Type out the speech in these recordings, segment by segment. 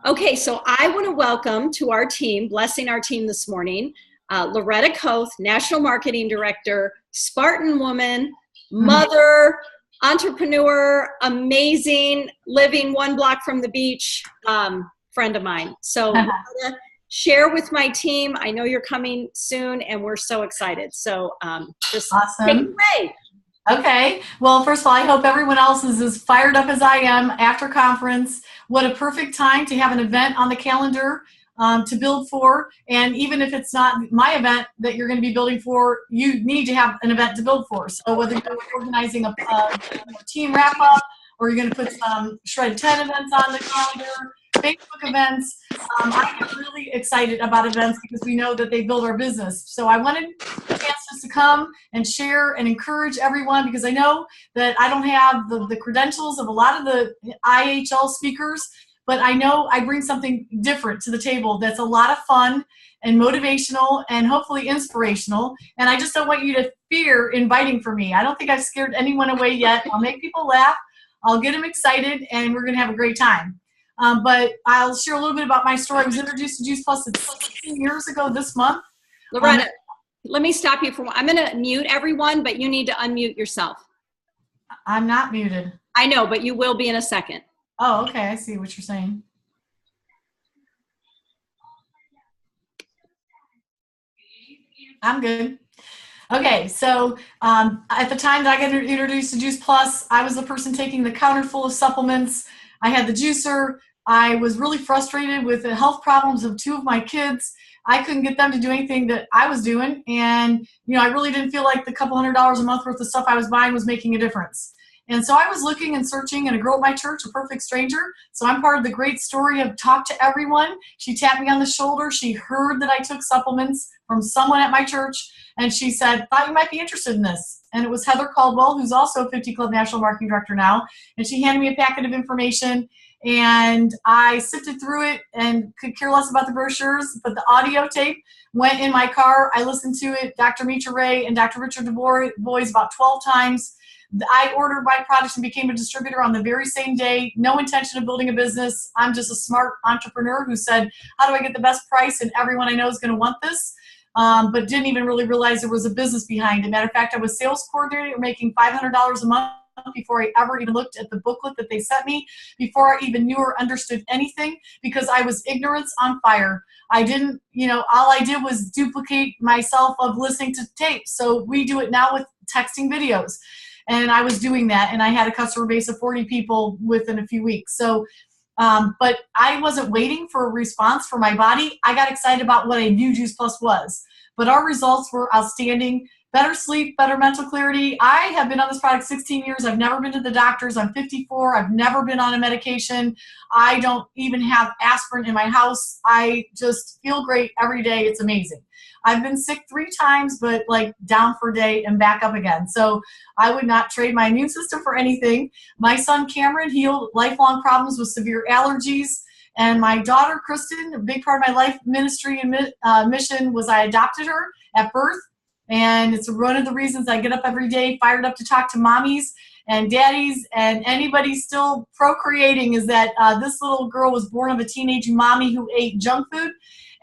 Okay, so I want to welcome to our team, blessing our team this morning, Loretta Koth, National Marketing Director, Spartan woman, mother, entrepreneur, amazing, living one block from the beach, friend of mine. So Loretta, share with my team. I know you're coming soon, and we're so excited. So just take it away. Okay. Well, first of all, I hope everyone else is as fired up as I am after conference. What a perfect time to have an event on the calendar to build for. And even if it's not my event that you're going to be building for, you need to have an event to build for. So whether you're organizing a team wrap up, or you're going to put some Shred 10 events on the calendar, Facebook events, I get really excited about events because we know that they build our business. So I wanted chances to come and share and encourage everyone, because I know that I don't have the credentials of a lot of the IHL speakers, but I know I bring something different to the table that's a lot of fun and motivational and hopefully inspirational. And I just don't want you to fear inviting for me. I don't think I've scared anyone away yet. I'll make people laugh. I'll get them excited, and we're going to have a great time. But I'll share a little bit about my story. I was introduced to Juice Plus 16 years ago this month. Loretta, let me stop you for I'm going to mute everyone, but you need to unmute yourself. I'm not muted. I know, but you will be in a second. Oh, okay. I see what you're saying. I'm good. Okay, so at the time that I got introduced to Juice Plus, I was the person taking the counter full of supplements. I had the juicer. I was really frustrated with the health problems of two of my kids. I couldn't get them to do anything that I was doing. And, I really didn't feel like the couple $100 a month worth of stuff I was buying was making a difference. And so I was looking and searching, and a girl at my church, a perfect stranger. So I'm part of the great story of Talk to Everyone. She tapped me on the shoulder. She heard that I took supplements from someone at my church. And she said, thought you might be interested in this. And it was Heather Caldwell, who's also a 50 Club National Marketing Director now. And she handed me a packet of information. And I sifted through it and could care less about the brochures, but the audio tape went in my car. I listened to it, Dr. Mitra Ray and Dr. Richard Du Bois about 12 times. I ordered my products and became a distributor on the very same day. No intention of building a business. I'm just a smart entrepreneur who said, how do I get the best price? And everyone I know is going to want this. But didn't even really realize there was a business behind it. Matter of fact, I was sales coordinator making $500 a month before I ever even looked at the booklet that they sent me, before I even knew or understood anything, because I was ignorance on fire. I didn't, all I did was duplicate myself of listening to tapes. So we do it now with texting videos. And I was doing that, and I had a customer base of 40 people within a few weeks. So, but I wasn't waiting for a response from my body. I got excited about what I knew Juice Plus was. But our results were outstanding. Better sleep, better mental clarity. I have been on this product 16 years. I've never been to the doctors. I'm 54. I've never been on a medication. I don't even have aspirin in my house. I just feel great every day. It's amazing. I've been sick 3 times, but like down for a day and back up again. So I would not trade my immune system for anything. My son Cameron healed lifelong problems with severe allergies. And my daughter Kristen, a big part of my life ministry and mission was I adopted her at birth. And it's one of the reasons I get up every day fired up to talk to mommies and daddies and anybody still procreating, is that this little girl was born of a teenage mommy who ate junk food.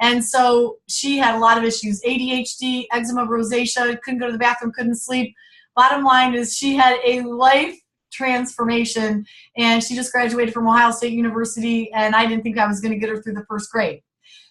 And so she had a lot of issues: ADHD, eczema, rosacea, couldn't go to the bathroom, couldn't sleep. Bottom line is she had a life transformation, and she just graduated from Ohio State University, and I didn't think I was going to get her through the first grade.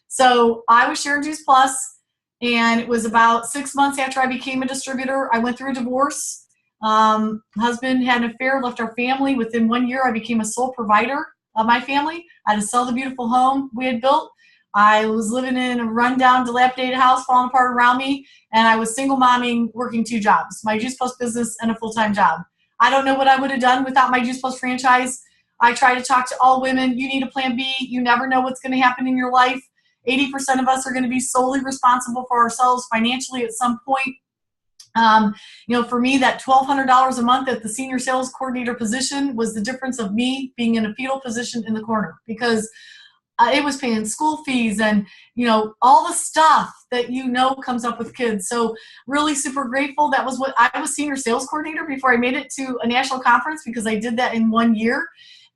So I was sharing Juice Plus, and it was about 6 months after I became a distributor. I went through a divorce. Husband had an affair, left our family. Within 1 year, I became a sole provider of my family. I had to sell the beautiful home we had built. I was living in a rundown, dilapidated house, falling apart around me, and I was single momming, working 2 jobs, my Juice Plus business and a full-time job. I don't know what I would have done without my Juice Plus franchise. I try to talk to all women. You need a plan B. You never know what's going to happen in your life. 80% of us are going to be solely responsible for ourselves financially at some point. For me, that $1,200 a month at the senior sales coordinator position was the difference of me being in a fetal position in the corner, because it was paying school fees and, all the stuff that comes up with kids. So really super grateful. That was what I was senior sales coordinator before I made it to a national conference, because I did that in 1 year.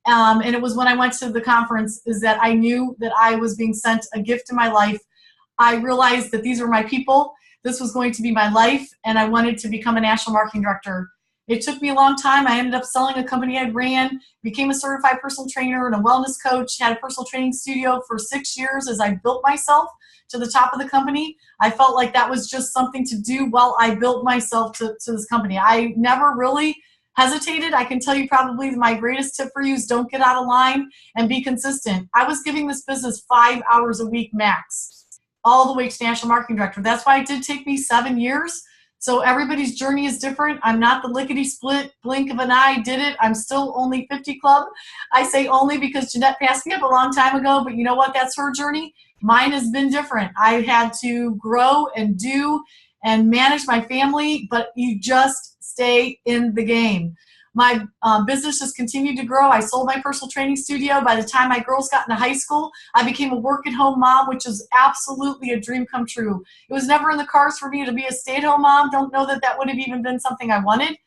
And it was when I went to the conference is that I knew that I was being sent a gift in my life. I realized that these were my people. This was going to be my life, and I wanted to become a national marketing director. It took me a long time. I ended up selling a company I ran, became a certified personal trainer and a wellness coach, had a personal training studio for 6 years as I built myself to the top of the company. I felt like that was just something to do while I built myself to this company. I never really hesitated. I can tell you probably my greatest tip for you is don't get out of line and be consistent. I was giving this business 5 hours a week max, all the way to national marketing director. That's why it did take me 7 years. So everybody's journey is different. I'm not the lickety-split blink of an eye did it. I'm still only 50 club. I say only because Jeanette passed me up a long time ago, but you know what? That's her journey. Mine has been different. I had to grow and do and manage my family, but you just stay in the game. My business just continued to grow. I sold my personal training studio. By the time my girls got into high school, I became a work-at-home mom, which is absolutely a dream come true. It was never in the cards for me to be a stay-at-home mom. Don't know that that would have even been something I wanted.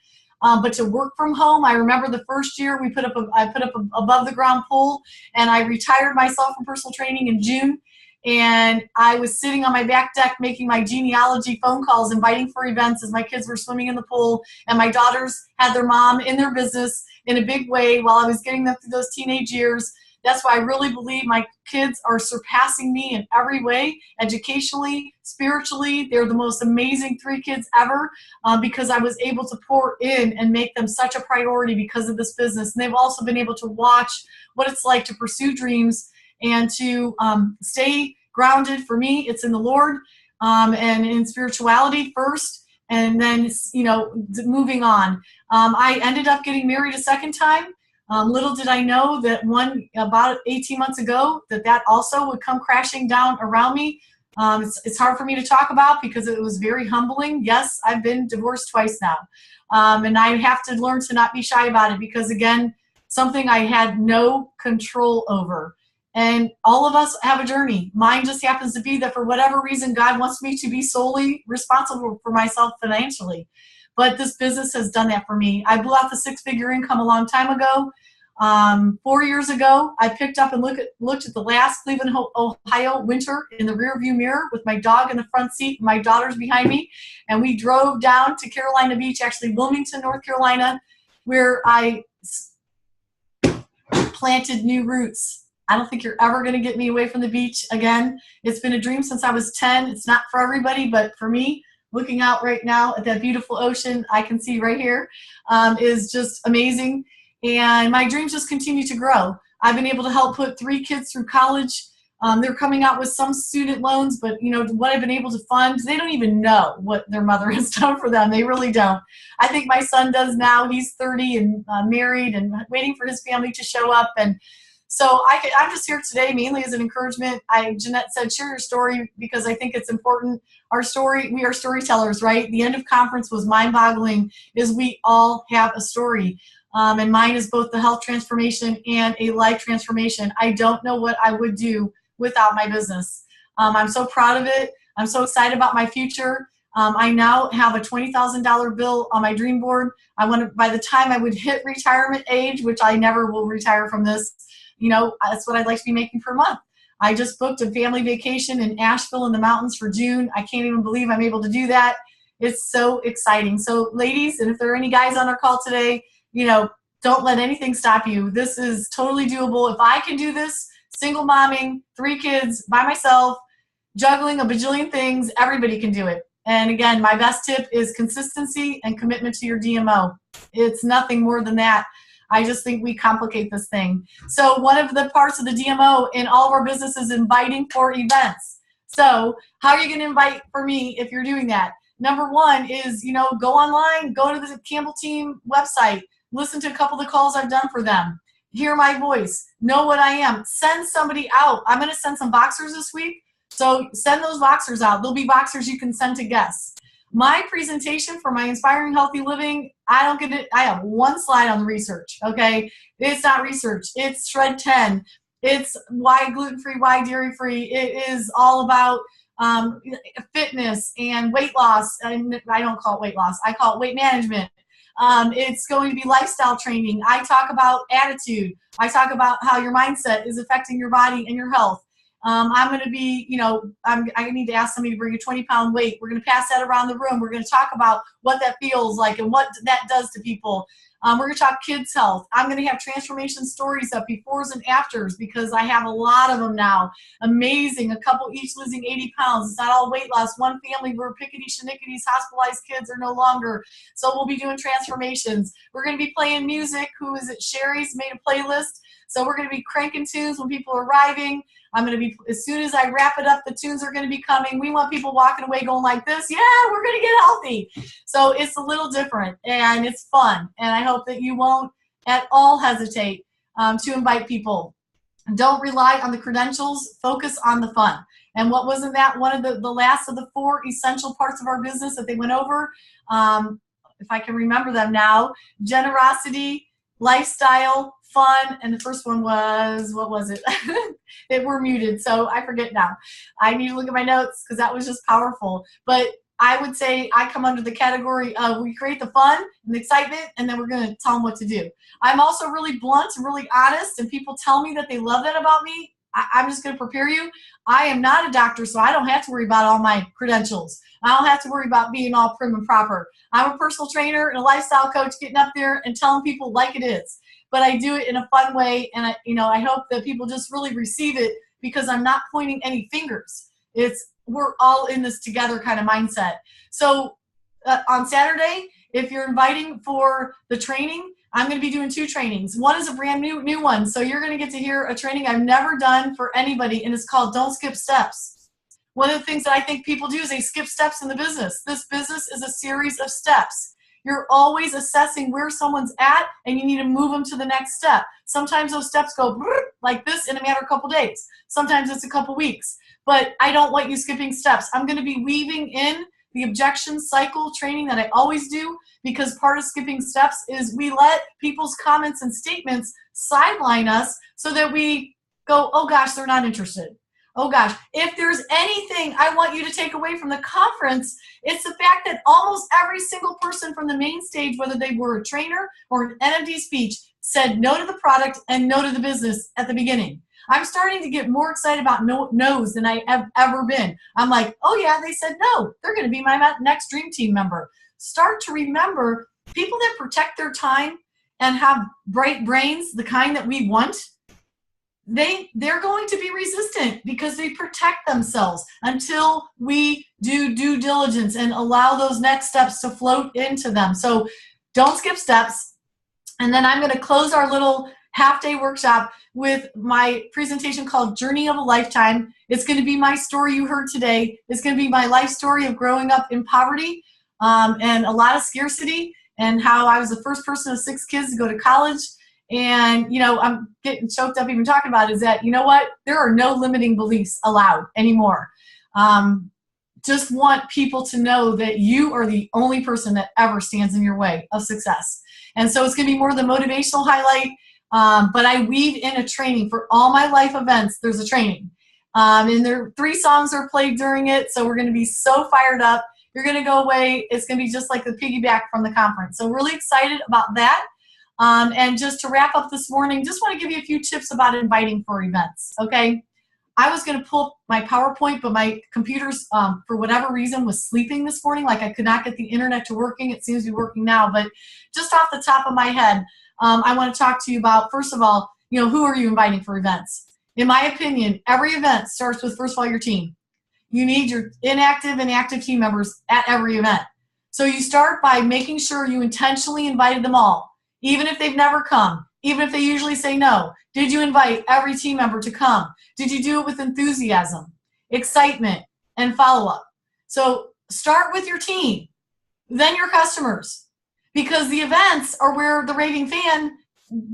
But to work from home, I remember the first year I put up an above-the-ground pool, and I retired myself from personal training in June. And I was sitting on my back deck making my genealogy phone calls, inviting for events as my kids were swimming in the pool, and my daughters had their mom in their business in a big way while I was getting them through those teenage years. That's why I really believe my kids are surpassing me in every way, educationally, spiritually. They're the most amazing 3 kids ever because I was able to pour in and make them such a priority because of this business. And they've also been able to watch what it's like to pursue dreams and to stay grounded. For me, it's in the Lord and in spirituality first, and then, you know, moving on. I ended up getting married a second time. Little did I know that about 18 months ago that also would come crashing down around me. It's hard for me to talk about because it was very humbling. Yes, I've been divorced twice now. And I have to learn to not be shy about it because, again, something I had no control over. And all of us have a journey. Mine just happens to be that for whatever reason, God wants me to be solely responsible for myself financially. But this business has done that for me. I blew out the 6-figure income a long time ago. 4 years ago, I picked up and looked at the last Cleveland, Ohio winter in the rearview mirror with my dog in the front seat and my daughters behind me. And we drove down to Carolina Beach, actually Wilmington, North Carolina, where I planted new roots. I don't think you're ever going to get me away from the beach again. It's been a dream since I was 10. It's not for everybody, but for me, looking out right now at that beautiful ocean I can see right here is just amazing. And my dreams just continue to grow. I've been able to help put 3 kids through college. They're coming out with some student loans, but you know what I've been able to fund, they don't even know what their mother has done for them. They really don't. I think my son does now. He's 30 and married and waiting for his family to show up. And so I'm just here today mainly as an encouragement. Jeanette said, share your story because I think it's important. Our story, we are storytellers, right? The end of conference was mind-boggling, is we all have a story. And mine is both the health transformation and a life transformation. I don't know what I would do without my business. I'm so proud of it. I'm so excited about my future. I now have a $20,000 bill on my dream board. By the time I would hit retirement age, which I never will retire from this, you know, that's what I'd like to be making per month. I just booked a family vacation in Asheville in the mountains for June. I can't even believe I'm able to do that. It's so exciting. So ladies, and if there are any guys on our call today, you know, don't let anything stop you. This is totally doable. If I can do this, single momming, 3 kids by myself, juggling a bajillion things, everybody can do it. And again, my best tip is consistency and commitment to your DMO. It's nothing more than that. I just think we complicate this thing. So one of the parts of the DMO in all of our business is inviting for events. So how are you going to invite for me if you're doing that? Number 1 is, you know, go online, go to the Campbell Team website, listen to a couple of the calls I've done for them, hear my voice, know what I am, send somebody out. I'm going to send some boxers this week. So send those boxers out. There'll be boxers you can send to guests. My presentation for my Inspiring Healthy Living, I don't get it. I have 1 slide on the research, okay? It's not research. It's Shred 10. It's why gluten-free, why dairy-free. It is all about fitness and weight loss. And I don't call it weight loss. I call it weight management. It's going to be lifestyle training. I talk about attitude. I talk about how your mindset is affecting your body and your health. I'm going to be, I need to ask somebody to bring a 20-pound weight. We're going to pass that around the room. We're going to talk about what that feels like and what that does to people. We're going to talk kids' health. I'm going to have transformation stories of befores and afters because I have a lot of them now. Amazing. A couple each losing 80 pounds. It's not all weight loss. One family where pickety-shanicketies, hospitalized kids are no longer. So we'll be doing transformations. We're going to be playing music. Who is it? Sherry's made a playlist. So we're going to be cranking tunes when people are arriving. I'm going to be, as soon as I wrap it up, the tunes are going to be coming. We want people walking away going like this. Yeah, we're going to get healthy. So it's a little different and it's fun. And I hope that you won't at all hesitate to invite people. Don't rely on the credentials. Focus on the fun. And what wasn't that one of the last of the 4 essential parts of our business that they went over? If I can remember them now, generosity, lifestyle, fun, and the first one was, what was it? We're muted, so I forget now. I need to look at my notes because that was just powerful. But I would say I come under the category of we create the fun and the excitement, and then we're going to tell them what to do. I'm also really blunt and really honest, and people tell me that they love that about me. I'm just going to prepare you. I am not a doctor, so I don't have to worry about all my credentials. I don't have to worry about being all prim and proper. I'm a personal trainer and a lifestyle coach getting up there and telling people like it is. But I do it in a fun way, and I hope that people just really receive it because I'm not pointing any fingers. It's we're all in this together kind of mindset. So on Saturday, if you're inviting for the training, I'm going to be doing 2 trainings. One is a brand new one, so you're going to get to hear a training I've never done for anybody, and it's called Don't Skip Steps. One of the things that I think people do is they skip steps in the business. This business is a series of steps. You're always assessing where someone's at, and you need to move them to the next step. Sometimes those steps go like this in a matter of a couple days. Sometimes it's a couple weeks. But I don't want you skipping steps. I'm going to be weaving in the objection cycle training that I always do because part of skipping steps is we let people's comments and statements sideline us so that we go, oh gosh, they're not interested. Oh gosh, if there's anything I want you to take away from the conference, it's the fact that almost every single person from the main stage, whether they were a trainer or an NMD speech, said no to the product and no to the business at the beginning. I'm starting to get more excited about no's than I have ever been. I'm like, oh yeah, they said no. They're going to be my next Dream Team member. Start to remember people that protect their time and have bright brains, the kind that we want, they're going to be resistant because they protect themselves until we do due diligence and allow those next steps to float into them. So don't skip steps. And then I'm going to close our little half-day workshop with my presentation called Journey of a Lifetime. It's going to be my story you heard today. It's going to be my life story of growing up in poverty and a lot of scarcity and how I was the first person of 6 kids to go to college. And, I'm getting choked up even talking about it, is that, you know what? There are no limiting beliefs allowed anymore. Just want people to know that you are the only person that ever stands in your way of success. And so it's going to be more the motivational highlight, but I weave in a training for all my life events. There's a training. And there 3 songs are played during it, so we're going to be so fired up. You're going to go away. It's going to be just like the piggyback from the conference. So really excited about that. And just to wrap up this morning, just want to give you a few tips about inviting for events, okay? I was going to pull up my PowerPoint, but my computer's, for whatever reason, was sleeping this morning. Like I could not get the internet to working. It seems to be working now. But just off the top of my head, I want to talk to you about, first of all, who are you inviting for events? In my opinion, every event starts with, first of all, your team. You need your inactive and active team members at every event. So you start by making sure you intentionally invited them all. Even if they've never come, even if they usually say no. Did you invite every team member to come? Did you do it with enthusiasm, excitement, and follow-up? So start with your team, then your customers, because the events are where the raving fan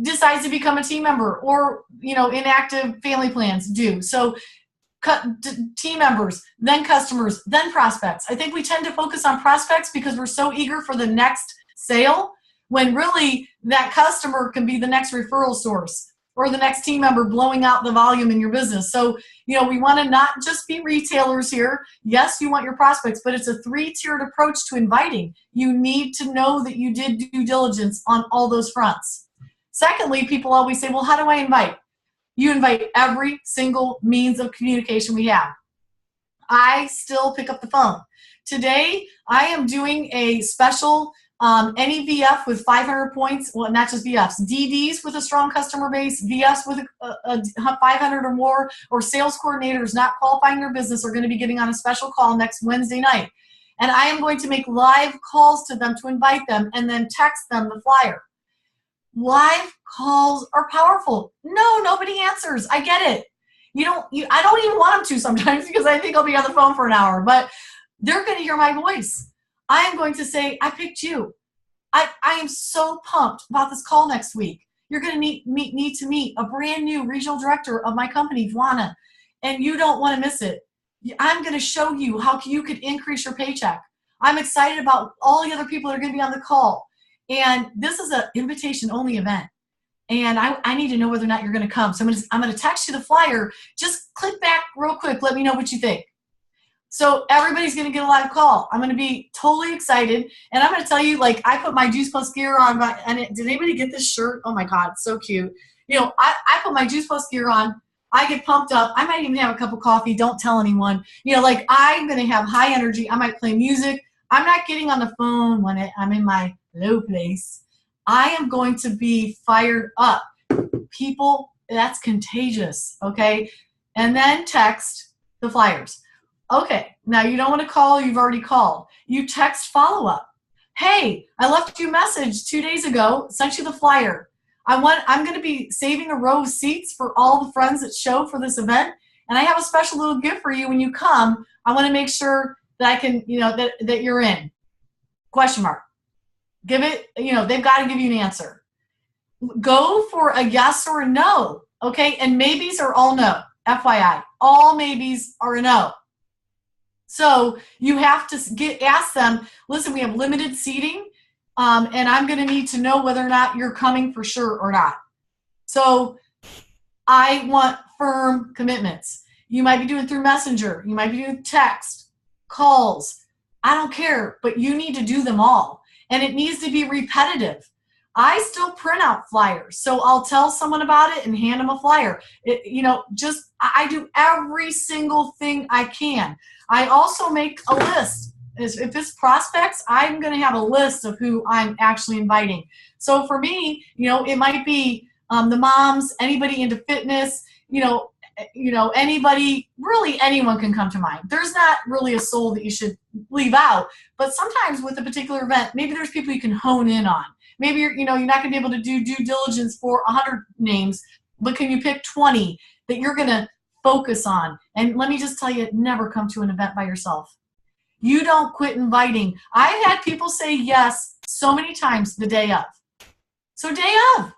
decides to become a team member or, inactive family plans do. So team members, then customers, then prospects. I think we tend to focus on prospects because we're so eager for the next sale, when really that customer can be the next referral source. or the next team member blowing out the volume in your business. So, you know, we want to not just be retailers here. Yes, you want your prospects, but it's a 3-tiered approach to inviting. You need to know that you did due diligence on all those fronts. Secondly, people always say, well, how do I invite? You invite every single means of communication we have. I still pick up the phone. Today, I am doing a special any VF with 500 points, well, not just VFs, DDs with a strong customer base, VFs with a 500 or more, or sales coordinators not qualifying their business are going to be getting on a special call next Wednesday night. And I am going to make live calls to them to invite them and then text them the flyer. Live calls are powerful. No, nobody answers. I get it. I don't even want them to sometimes because I think I'll be on the phone for an hour, but they're going to hear my voice. I am going to say, I picked you. I am so pumped about this call next week. You're going to need to meet a brand new regional director of my company, Vwana, and you don't want to miss it. I'm going to show you how you could increase your paycheck. I'm excited about all the other people that are going to be on the call. And this is an invitation-only event. And I need to know whether or not you're going to come. So I'm going to text you the flyer. Just click back real quick. Let me know what you think. So everybody's going to get a live call. I'm going to be totally excited. And I'm going to tell you, like, I put my Juice Plus gear on. Did anybody get this shirt? Oh, my God. It's so cute. You know, I put my Juice Plus gear on. I get pumped up. I might even have a cup of coffee. Don't tell anyone. You know, like, I'm going to have high energy. I might play music. I'm not getting on the phone when I'm in my low place. I am going to be fired up. People, that's contagious, okay? And then text the flyers. Okay, now you don't want to call, you've already called. You text follow-up. Hey, I left you a message 2 days ago, sent you the flyer. I'm going to be saving a row of seats for all the friends that show for this event, and I have a special little gift for you when you come. I want to make sure that I can, you know, that you're in. Question mark. Give it, you know, they've got to give you an answer. Go for a yes or a no, okay? And maybes are all no, FYI. All maybes are a no. So you have to ask them, listen, we have limited seating, and I'm going to need to know whether or not you're coming for sure or not. So I want firm commitments. You might be doing through Messenger. You might be doing text, calls. I don't care, but you need to do them all. And it needs to be repetitive. I still print out flyers, so I'll tell someone about it and hand them a flyer. I do every single thing I can. I also make a list. If it's prospects, I'm going to have a list of who I'm actually inviting. So for me, you know, it might be the moms, anybody into fitness, anybody, really anyone can come to mind. There's not really a soul that you should leave out, but sometimes with a particular event, maybe there's people you can hone in on. Maybe you're not going to be able to do due diligence for 100 names, but can you pick 20 that you're going to focus on? And let me just tell you, never come to an event by yourself. You don't quit inviting. I've had people say yes so many times the day of. So day of,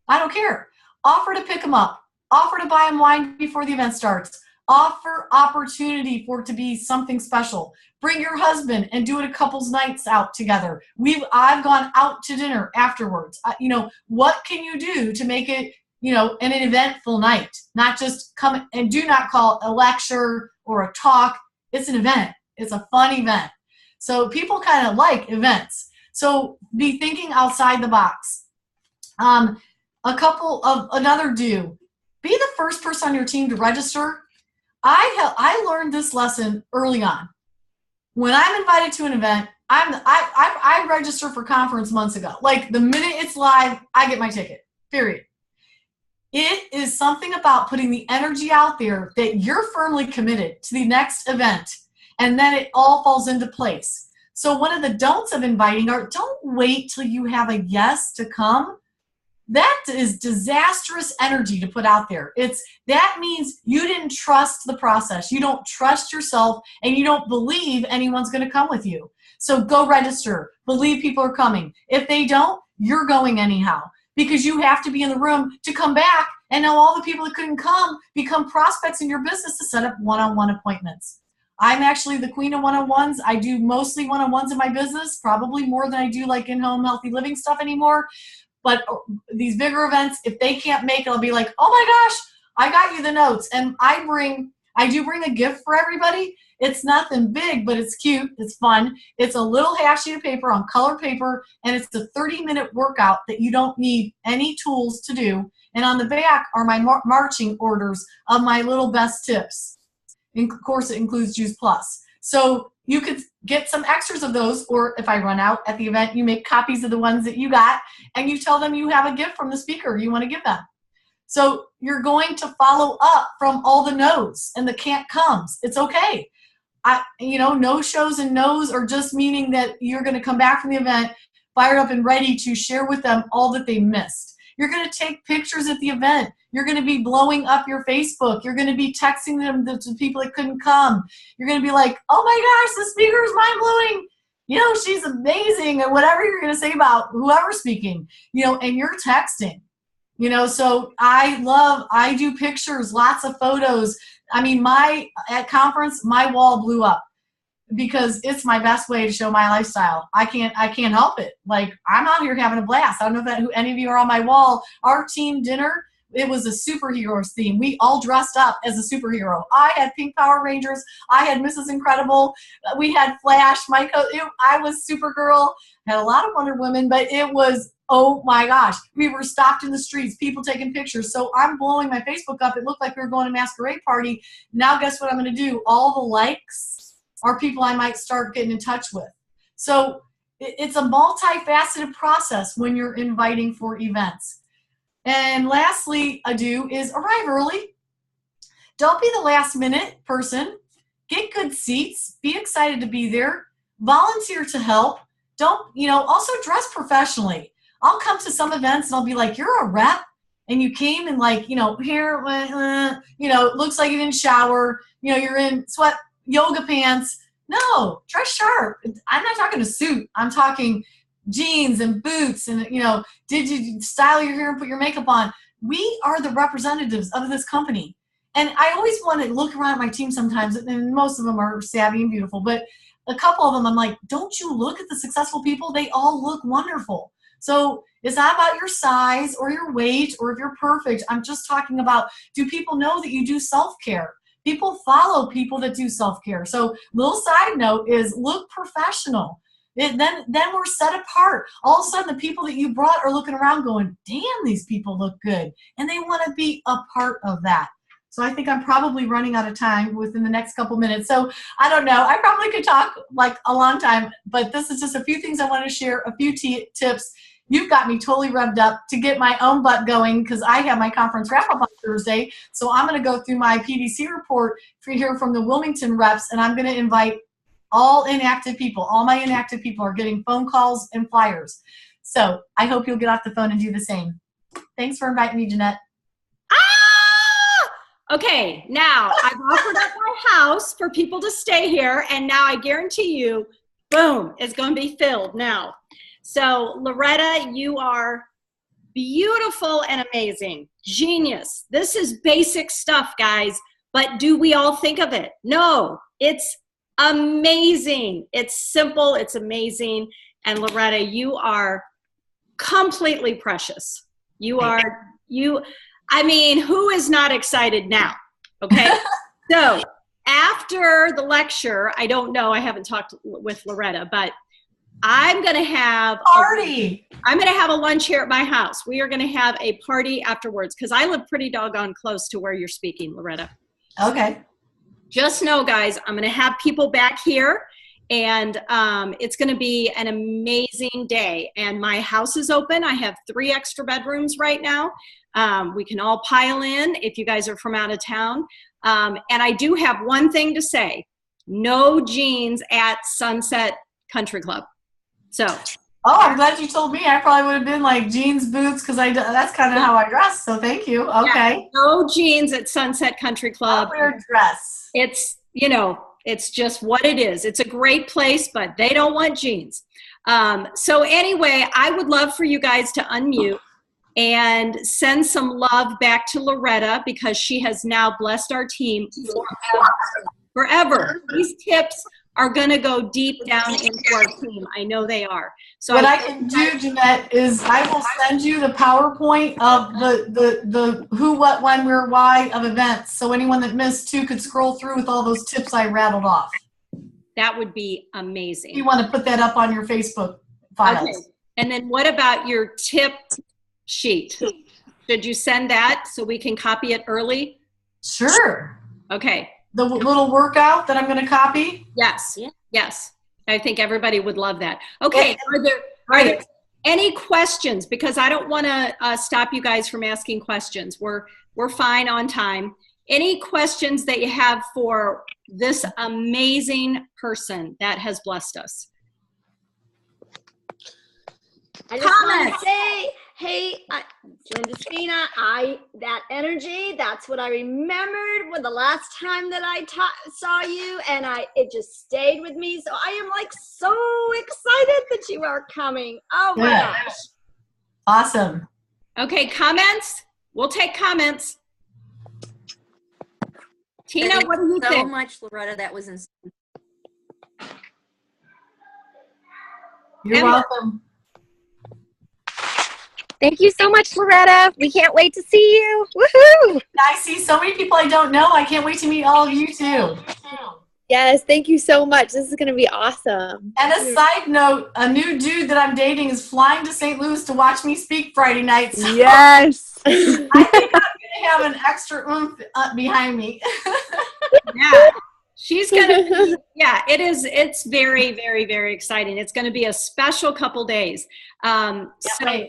I don't care. Offer to pick them up. Offer to buy them wine before the event starts. Offer opportunity for it to be something special. Bring your husband and do it a couple's nights out together. I've gone out to dinner afterwards. What can you do to make it, an eventful night? Not just come, and do not call a lecture or a talk. It's an event. It's a fun event. So people kind of like events. So be thinking outside the box. Another do. Be the first person on your team to register. I learned this lesson early on. When I'm invited to an event, I registered for conference months ago. Like the minute it's live, I get my ticket, period. It is something about putting the energy out there that you're firmly committed to the next event, and then it all falls into place. So one of the don'ts of inviting are, don't wait till you have a yes to come. That is disastrous energy to put out there. That means you didn't trust the process. You don't trust yourself, and you don't believe anyone's going to come with you. So go register. Believe people are coming. If they don't, you're going anyhow, because you have to be in the room to come back and now all the people that couldn't come become prospects in your business to set up one-on-one appointments. I'm actually the queen of one-on-ones. I do mostly one-on-ones in my business, probably more than I do like in-home healthy living stuff anymore. But these bigger events, if they can't make it, I'll be like, oh my gosh, I got you the notes. And I do bring a gift for everybody. It's nothing big, but it's cute. It's fun. It's a little half sheet of paper on colored paper, and it's a 30-minute workout that you don't need any tools to do. And on the back are my marching orders of my little best tips. Of course, it includes Juice Plus. So you could get some extras of those, or if I run out at the event, you make copies of the ones that you got, and you tell them you have a gift from the speaker you want to give them. So you're going to follow up from all the no's and the can't comes. It's okay. No shows and no's are just meaning that you're going to come back from the event fired up and ready to share with them all that they missed. You're going to take pictures at the event. You're going to be blowing up your Facebook. You're going to be texting them to people that couldn't come. You're going to be like, oh my gosh, the speaker is mind-blowing. She's amazing, or whatever you're going to say about whoever's speaking, and you're texting. So I do pictures, lots of photos. I mean, at conference, my wall blew up because it's my best way to show my lifestyle. I can't help it. Like, I'm out here having a blast. I don't know if any of you are on my wall. Our team dinner, it was a superheroes theme. We all dressed up as a superhero. I had Pink Power Rangers. I had Mrs. Incredible. We had Flash. I was Supergirl. Had a lot of Wonder Woman, but it was, oh my gosh. We were stopped in the streets, people taking pictures. So I'm blowing my Facebook up. It looked like we were going to a masquerade party. Now guess what I'm going to do? All the likes are people I might start getting in touch with. So it's a multifaceted process when you're inviting for events. And lastly, is arrive early. Don't be the last minute person. Get good seats. Be excited to be there. Volunteer to help. Also dress professionally. I'll come to some events and I'll be like, you're a rep and you came in here, it looks like you didn't shower. You're in sweat yoga pants. No, dress sharp. I'm not talking a suit. I'm talking jeans and boots and, did you style your hair and put your makeup on? We are the representatives of this company. And I always want to look around at my team sometimes, and most of them are savvy and beautiful, but a couple of them, I'm like, don't you look at the successful people? They all look wonderful. So it's not about your size or your weight or if you're perfect. I'm just talking about, do people know that you do self-care? People follow people that do self-care. So little side note is look professional. Then we're set apart. All of a sudden, the people that you brought are looking around going, damn, these people look good. And they want to be a part of that. So I think I'm probably running out of time within the next couple minutes. So I don't know. I probably could talk like a long time, but this is just a few things I want to share, a few tips. You've got me totally revved up to get my own butt going because I have my conference wrap-up on Thursday. So I'm going to go through my PDC report for here from the Wilmington reps, and I'm going to invite all inactive people. All my inactive people are getting phone calls and flyers. So I hope you'll get off the phone and do the same. Thanks for inviting me, Jeanette. Okay, now I've offered up my house for people to stay here, and now I guarantee you, boom, it's going to be filled now. So Loretta, you are beautiful and amazing. Genius. This is basic stuff, guys, but do we all think of it? No, it's amazing. It's simple, it's amazing. And Loretta, you are completely precious. Who is not excited now? Okay. So after the lecture, I don't know, I haven't talked with Loretta, but I'm going to have a lunch here at my house. We are going to have a party afterwards because I live pretty doggone close to where you're speaking, Loretta. Okay. Just know, guys, I'm going to have people back here, and it's going to be an amazing day. And my house is open. I have 3 extra bedrooms right now. We can all pile in if you guys are from out of town. And I do have one thing to say. No jeans at Sunset Country Club. So. Oh, I'm glad you told me. I probably would have been like jeans, boots, because that's kind of how I dress. So thank you. Okay. Yeah, no jeans at Sunset Country Club. I'll wear a dress. It's, it's just what it is. It's a great place, but they don't want jeans. So anyway, I would love for you guys to unmute and send some love back to Loretta because she has now blessed our team forever. These tips are going to go deep down into our team. I know they are. So what I can do, Jeanette, is I will send you the PowerPoint of the who, what, when, where, why of events. So anyone that missed too could scroll through with all those tips I rattled off. That would be amazing. You want to put that up on your Facebook files. Okay. And then what about your tip sheet? Should you send that so we can copy it early? Sure. Okay. The little workout that I'm going to copy? Yes. Yeah. Yes. I think everybody would love that. Okay. Are there any questions? Because I don't want to stop you guys from asking questions. We're fine on time. Any questions that you have for this amazing person that has blessed us? I just want to say, hey, Linda Spina, that energy, that's what I remembered when the last time that I saw you, and it just stayed with me. So I am like so excited that you are coming. Oh my gosh. Awesome. Okay, comments? We'll take comments. Tina, what do you think? So much, Loretta. That was insane. You're welcome. Thank you so much, Loretta. We can't wait to see you. Woohoo! I see so many people I don't know. I can't wait to meet all of you too. Yes, thank you so much. This is going to be awesome. And a side note, a new dude that I'm dating is flying to St. Louis to watch me speak Friday nights. So Yes. I think I'm going to have an extra oomph behind me. Yeah. She's going to, yeah, it's very, very, very exciting. It's going to be a special couple days. So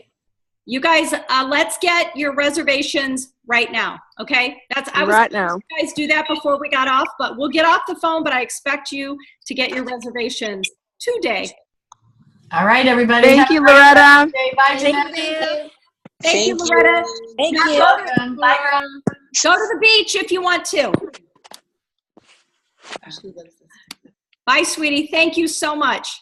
you guys, let's get your reservations right now. Okay. I was right now. You guys do that before we got off, but we'll get off the phone, but I expect you to get your reservations today. All right, everybody. Thank you, Loretta. Bye, Jeanette. Thank you, Loretta. Thank Now you. Bye, girl. Go to the beach if you want to. Bye, sweetie. Thank you so much.